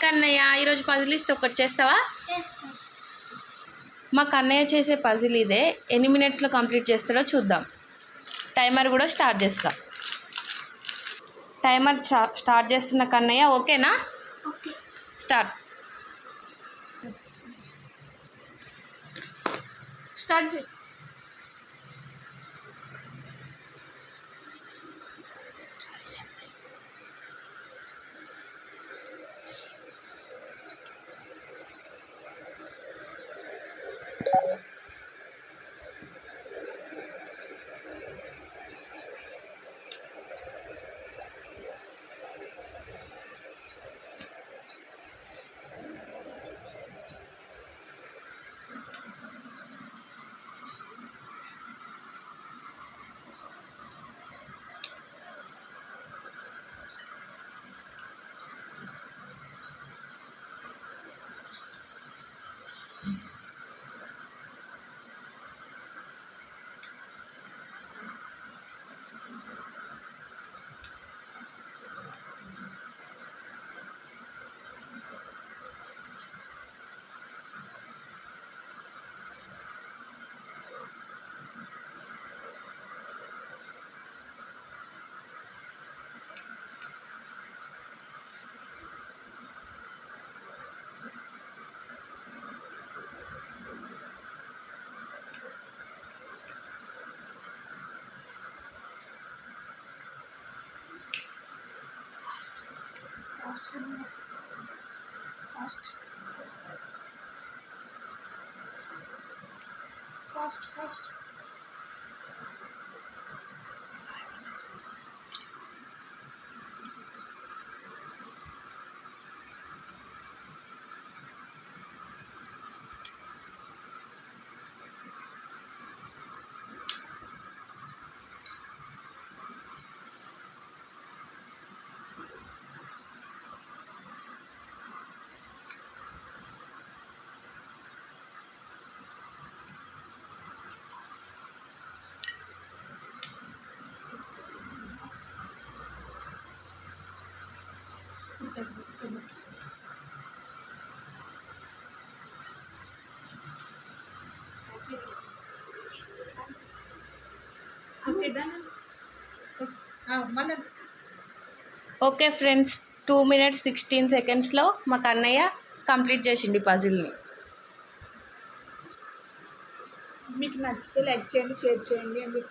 కన్నయ్య, ఈరోజు పజిల్ ఇస్తే ఒకటి చేస్తావా? మా కన్నయ్య చేసే పజిల్ ఇదే. ఎన్ని మినిట్స్లో కంప్లీట్ చేస్తాడో చూద్దాం. టైమర్ కూడా స్టార్ట్ చేస్తా. టైమర్ స్టార్ట్ చేస్తున్న కన్నయ్య, ఓకేనా? స్టార్ట్ చేయి. Fast. ఓకే ఫ్రెండ్స్, 2 minutes 16 secondsలో మా కన్నయ్య కంప్లీట్ చేసిండి పజిల్ని. మీకు నచ్చితే లైక్ చేయండి, షేర్ చేయండి.